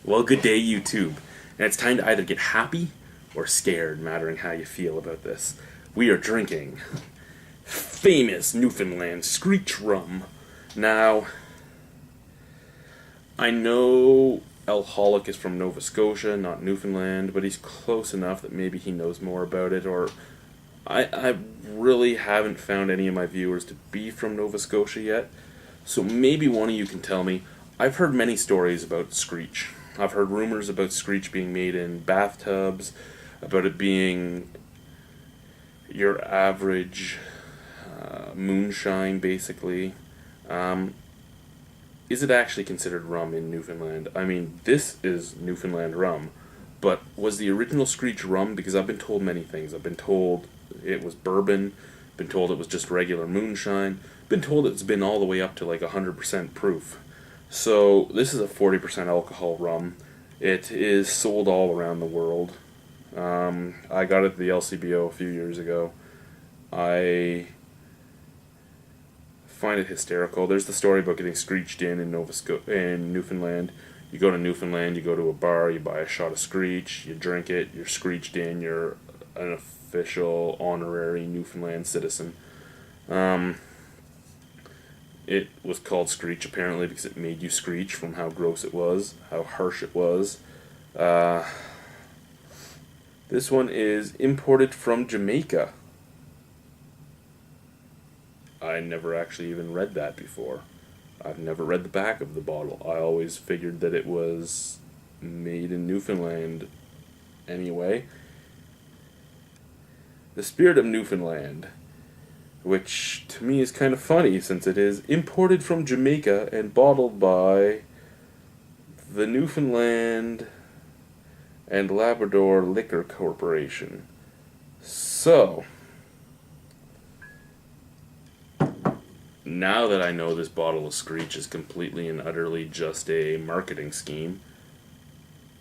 Well, good day, YouTube. And it's time to either get happy or scared, mattering how you feel about this. We are drinking famous Newfoundland Screech rum. Now, I know Alcoholic is from Nova Scotia, not Newfoundland, but he's close enough that maybe he knows more about it, or I really haven't found any of my viewers to be from Nova Scotia yet, so maybe one of you can tell me. I've heard many stories about Screech. I've heard rumors about Screech being made in bathtubs, about it being your average moonshine, basically. Is it actually considered rum in Newfoundland? I mean, this is Newfoundland rum, but was the original Screech rum? Because I've been told many things. I've been told it was bourbon, been told it was just regular moonshine, been told it's been all the way up to like 100% proof. So this is a 40% alcohol rum. It is sold all around the world. I got it at the LCBO a few years ago. I find it hysterical. There's the story about getting screeched in Newfoundland. You go to Newfoundland, you go to a bar, you buy a shot of Screech, you drink it, you're screeched in, you're an official honorary Newfoundland citizen. It was called Screech apparently because it made you screech from how gross it was, how harsh it was. This one is imported from Jamaica. I never actually even read that before. I've never read the back of the bottle. I always figured that it was made in Newfoundland anyway. The Spirit of Newfoundland, which to me is kind of funny since it is imported from Jamaica and bottled by the Newfoundland and Labrador Liquor Corporation. So, now that I know this bottle of Screech is completely and utterly just a marketing scheme,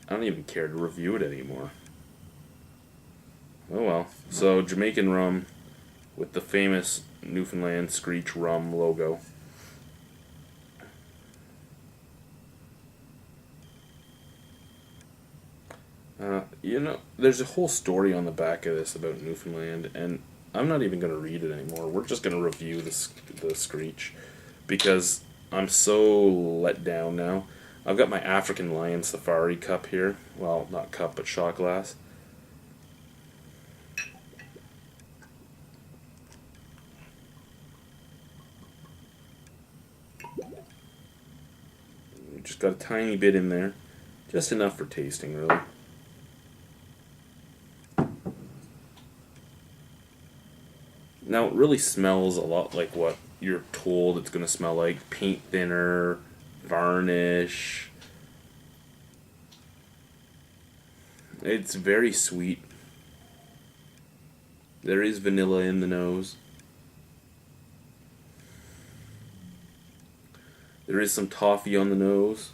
I don't even care to review it anymore. Oh well. So, Jamaican rum with the famous Newfoundland Screech rum logo. There's a whole story on the back of this about Newfoundland, and I'm not even going to read it anymore. We're just going to review the Screech, because I'm so let down now. I've got my African Lion Safari cup here. Well, not cup, but shot glass. Just got a tiny bit in there. Just enough for tasting, really. Now, it really smells a lot like what you're told it's going to smell like. Paint thinner, varnish. It's very sweet. There is vanilla in the nose. There is some toffee on the nose.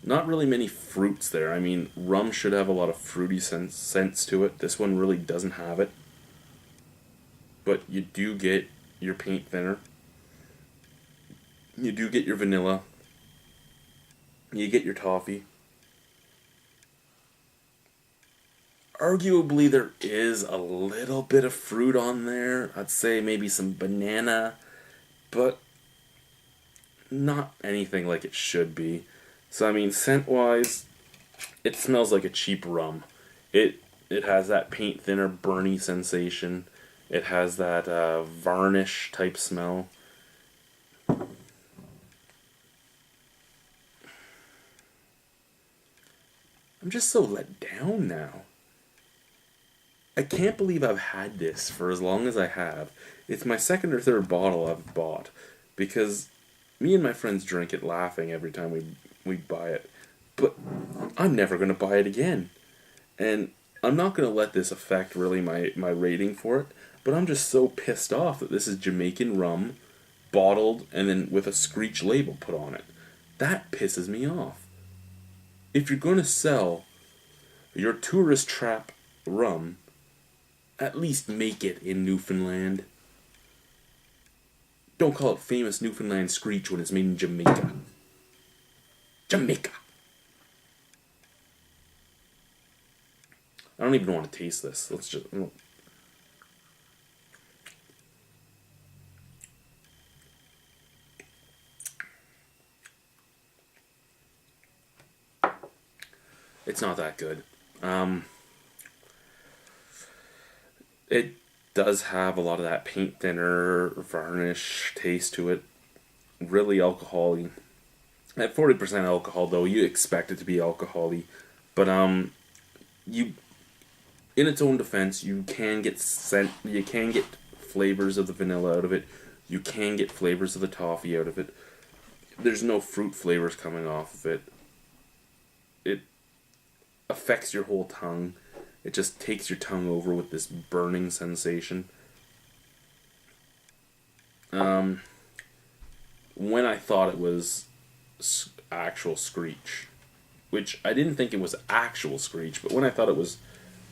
Not really many fruits there. I mean, rum should have a lot of fruity sense to it. This one really doesn't have it. But you do get your paint thinner. You do get your vanilla. You get your toffee. Arguably, there is a little bit of fruit on there. I'd say maybe some banana, but not anything like it should be. So, I mean, scent-wise, it smells like a cheap rum. It has that paint thinner, burny sensation. It has that varnish type smell. I'm just so let down now. I can't believe I've had this for as long as I have. It's my second or third bottle I've bought, because me and my friends drink it laughing every time we buy it. But I'm never going to buy it again. And I'm not going to let this affect really my rating for it, but I'm just so pissed off that this is Jamaican rum, bottled, and then with a Screech label put on it. That pisses me off. If you're going to sell your tourist trap rum, at least make it in Newfoundland. Don't call it famous Newfoundland Screech when it's made in Jamaica. Jamaica. I don't even want to taste this. Let's just... It's not that good. It does have a lot of that paint thinner, varnish taste to it. Really alcohol-y. At 40% alcohol, though, you expect it to be alcohol-y. But, you... in its own defense, you can get flavors of the vanilla out of it. You can get flavors of the toffee out of it. There's no fruit flavors coming off of it. It affects your whole tongue. It just takes your tongue over with this burning sensation. When I thought it was actual Screech, which I didn't think it was actual Screech, but when I thought it was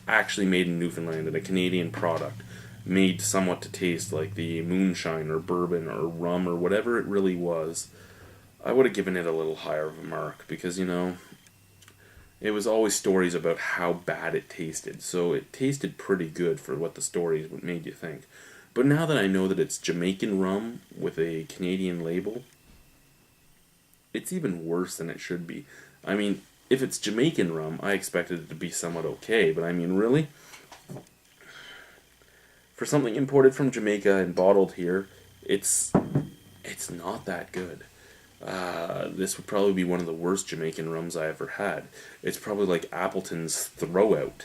actually made in Newfoundland and a Canadian product, made somewhat to taste like the moonshine or bourbon or rum or whatever it really was, I would have given it a little higher of a mark, because, you know, it was always stories about how bad it tasted, so it tasted pretty good for what the stories made you think. But now that I know that it's Jamaican rum with a Canadian label, it's even worse than it should be. I mean, if it's Jamaican rum, I expected it to be somewhat okay, but I mean, really? For something imported from Jamaica and bottled here, it's not that good. This would probably be one of the worst Jamaican rums I ever had. It's probably like Appleton's Throwout.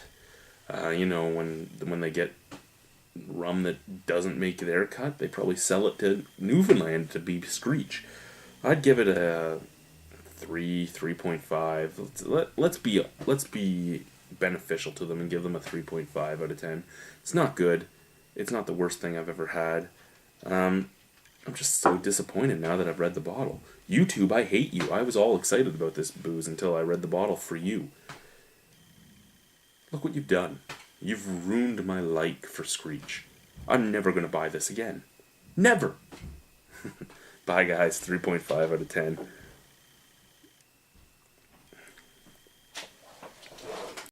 You know, when they get rum that doesn't make their cut, they probably sell it to Newfoundland to be Screech. I'd give it a 3.5. Let's be beneficial to them and give them a 3.5 out of 10. It's not good. It's not the worst thing I've ever had. I'm just so disappointed now that I've read the bottle. YouTube, I hate you. I was all excited about this booze until I read the bottle for you. Look what you've done. You've ruined my like for Screech. I'm never going to buy this again. Never! Bye, guys. 3.5 out of 10.